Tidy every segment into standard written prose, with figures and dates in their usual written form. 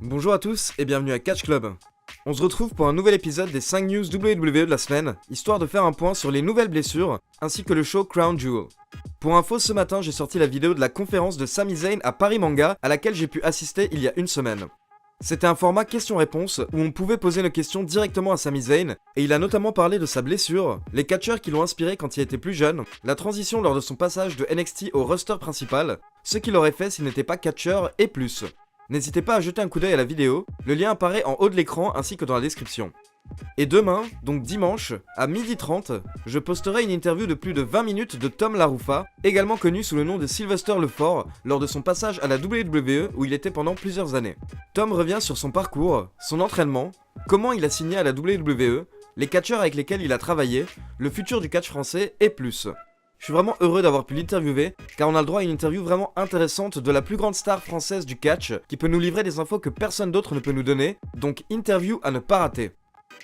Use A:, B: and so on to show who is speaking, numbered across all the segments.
A: Bonjour à tous et bienvenue à Catch Club. On se retrouve pour un nouvel épisode des 5 news WWE de la semaine, histoire de faire un point sur les nouvelles blessures, ainsi que le show Crown Jewel. Pour info, ce matin j'ai sorti la vidéo de la conférence de Sami Zayn à Paris Manga, à laquelle j'ai pu assister il y a une semaine. C'était un format questions-réponses où on pouvait poser nos questions directement à Sami Zayn, et il a notamment parlé de sa blessure, les catcheurs qui l'ont inspiré quand il était plus jeune, la transition lors de son passage de NXT au roster principal, ce qu'il aurait fait s'il n'était pas catcheur et plus. N'hésitez pas à jeter un coup d'œil à la vidéo, le lien apparaît en haut de l'écran ainsi que dans la description. Et demain, donc dimanche, à 12h30, je posterai une interview de plus de 20 minutes de Tom LaRufa, également connu sous le nom de Sylvester Lefort, lors de son passage à la WWE où il était pendant plusieurs années. Tom revient sur son parcours, son entraînement, comment il a signé à la WWE, les catcheurs avec lesquels il a travaillé, le futur du catch français et plus. Je suis vraiment heureux d'avoir pu l'interviewer, car on a le droit à une interview vraiment intéressante de la plus grande star française du catch, qui peut nous livrer des infos que personne d'autre ne peut nous donner, donc interview à ne pas rater.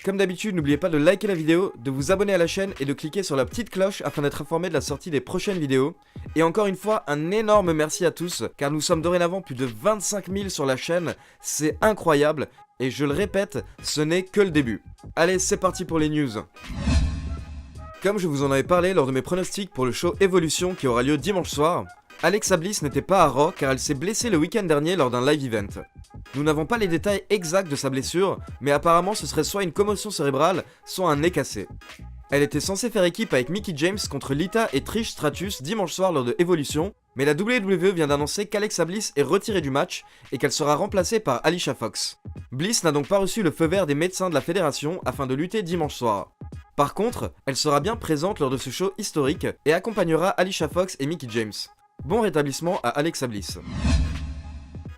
A: Comme d'habitude, n'oubliez pas de liker la vidéo, de vous abonner à la chaîne et de cliquer sur la petite cloche afin d'être informé de la sortie des prochaines vidéos. Et encore une fois, un énorme merci à tous, car nous sommes dorénavant plus de 25 000 sur la chaîne, c'est incroyable, et je le répète, ce n'est que le début. Allez, c'est parti pour les news. Comme je vous en avais parlé lors de mes pronostics pour le show Evolution qui aura lieu dimanche soir, Alexa Bliss n'était pas à Raw car elle s'est blessée le week-end dernier lors d'un live event. Nous n'avons pas les détails exacts de sa blessure, mais apparemment ce serait soit une commotion cérébrale, soit un nez cassé. Elle était censée faire équipe avec Mickie James contre Lita et Trish Stratus dimanche soir lors de Evolution, mais la WWE vient d'annoncer qu'Alexa Bliss est retirée du match et qu'elle sera remplacée par Alicia Fox. Bliss n'a donc pas reçu le feu vert des médecins de la fédération afin de lutter dimanche soir. Par contre, elle sera bien présente lors de ce show historique et accompagnera Alicia Fox et Mickie James. Bon rétablissement à Alexa Bliss.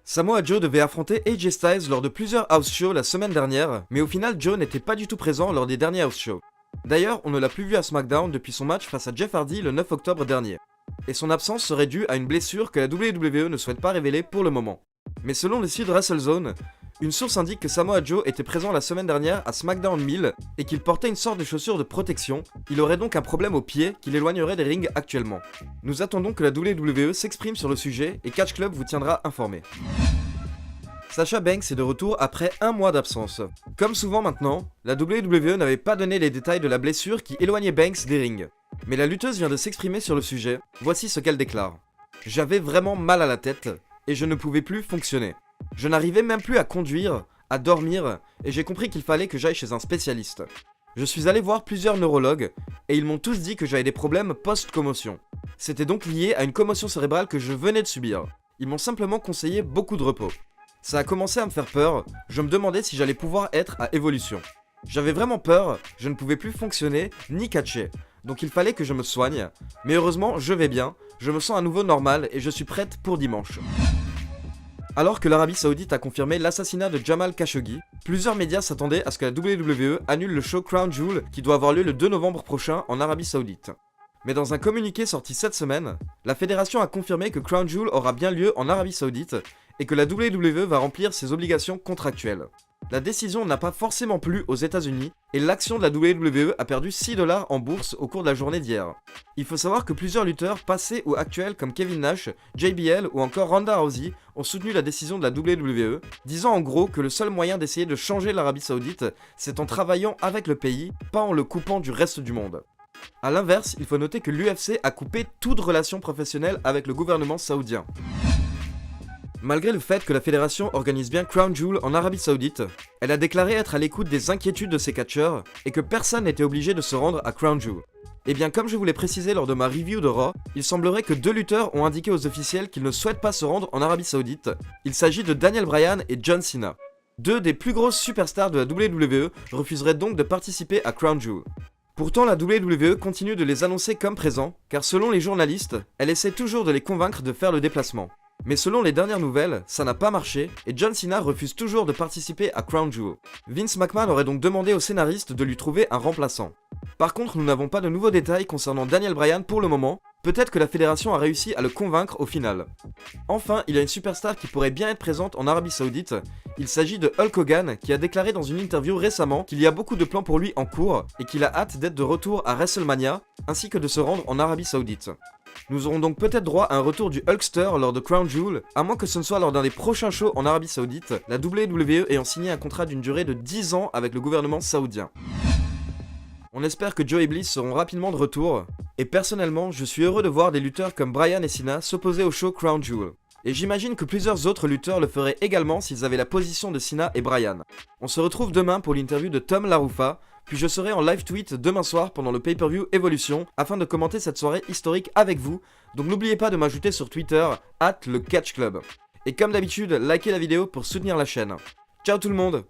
A: Samoa Joe devait affronter AJ Styles lors de plusieurs house shows la semaine dernière, mais au final Joe n'était pas du tout présent lors des derniers house shows. D'ailleurs, on ne l'a plus vu à SmackDown depuis son match face à Jeff Hardy le 9 octobre dernier. Et son absence serait due à une blessure que la WWE ne souhaite pas révéler pour le moment. Mais selon le site WrestleZone, une source indique que Samoa Joe était présent la semaine dernière à SmackDown 1000 et qu'il portait une sorte de chaussure de protection, il aurait donc un problème au pied qui l'éloignerait des rings actuellement. Nous attendons que la WWE s'exprime sur le sujet et Catch Club vous tiendra informé. Sasha Banks est de retour après un mois d'absence. Comme souvent maintenant, la WWE n'avait pas donné les détails de la blessure qui éloignait Banks des rings. Mais la lutteuse vient de s'exprimer sur le sujet, voici ce qu'elle déclare. « J'avais vraiment mal à la tête et je ne pouvais plus fonctionner. Je n'arrivais même plus à conduire, à dormir, et j'ai compris qu'il fallait que j'aille chez un spécialiste. Je suis allé voir plusieurs neurologues, et ils m'ont tous dit que j'avais des problèmes post-commotion. C'était donc lié à une commotion cérébrale que je venais de subir. Ils m'ont simplement conseillé beaucoup de repos. Ça a commencé à me faire peur, je me demandais si j'allais pouvoir être à Evolution. J'avais vraiment peur, je ne pouvais plus fonctionner, ni catcher, donc il fallait que je me soigne, mais heureusement je vais bien, je me sens à nouveau normal et je suis prête pour dimanche. » Alors que l'Arabie Saoudite a confirmé l'assassinat de Jamal Khashoggi, plusieurs médias s'attendaient à ce que la WWE annule le show Crown Jewel qui doit avoir lieu le 2 novembre prochain en Arabie Saoudite. Mais dans un communiqué sorti cette semaine, la fédération a confirmé que Crown Jewel aura bien lieu en Arabie Saoudite et que la WWE va remplir ses obligations contractuelles. La décision n'a pas forcément plu aux États-Unis et l'action de la WWE a perdu 6 $ en bourse au cours de la journée d'hier. Il faut savoir que plusieurs lutteurs passés ou actuels comme Kevin Nash, JBL ou encore Ronda Rousey ont soutenu la décision de la WWE, disant en gros que le seul moyen d'essayer de changer l'Arabie Saoudite, c'est en travaillant avec le pays, pas en le coupant du reste du monde. A l'inverse, il faut noter que l'UFC a coupé toute relation professionnelle avec le gouvernement saoudien. Malgré le fait que la fédération organise bien Crown Jewel en Arabie Saoudite, elle a déclaré être à l'écoute des inquiétudes de ses catcheurs et que personne n'était obligé de se rendre à Crown Jewel. Et bien comme je vous l'ai précisé lors de ma review de Raw, il semblerait que 2 lutteurs ont indiqué aux officiels qu'ils ne souhaitent pas se rendre en Arabie Saoudite. Il s'agit de Daniel Bryan et John Cena. 2 des plus grosses superstars de la WWE refuseraient donc de participer à Crown Jewel. Pourtant la WWE continue de les annoncer comme présents, car selon les journalistes, elle essaie toujours de les convaincre de faire le déplacement. Mais selon les dernières nouvelles, ça n'a pas marché et John Cena refuse toujours de participer à Crown Jewel. Vince McMahon aurait donc demandé au scénariste de lui trouver un remplaçant. Par contre, nous n'avons pas de nouveaux détails concernant Daniel Bryan pour le moment, peut-être que la fédération a réussi à le convaincre au final. Enfin, il y a une superstar qui pourrait bien être présente en Arabie Saoudite, il s'agit de Hulk Hogan qui a déclaré dans une interview récemment qu'il y a beaucoup de plans pour lui en cours et qu'il a hâte d'être de retour à WrestleMania ainsi que de se rendre en Arabie Saoudite. Nous aurons donc peut-être droit à un retour du Hulkster lors de Crown Jewel, à moins que ce ne soit lors d'un des prochains shows en Arabie Saoudite, la WWE ayant signé un contrat d'une durée de 10 ans avec le gouvernement saoudien. On espère que Joe et Bliss seront rapidement de retour, et personnellement, je suis heureux de voir des lutteurs comme Bryan et Cena s'opposer au show Crown Jewel. Et j'imagine que plusieurs autres lutteurs le feraient également s'ils avaient la position de Cena et Bryan. On se retrouve demain pour l'interview de Tom Larufa, puis je serai en live tweet demain soir pendant le pay-per-view Evolution afin de commenter cette soirée historique avec vous, donc n'oubliez pas de m'ajouter sur Twitter, @lecatchclub. Et comme d'habitude, likez la vidéo pour soutenir la chaîne. Ciao tout le monde!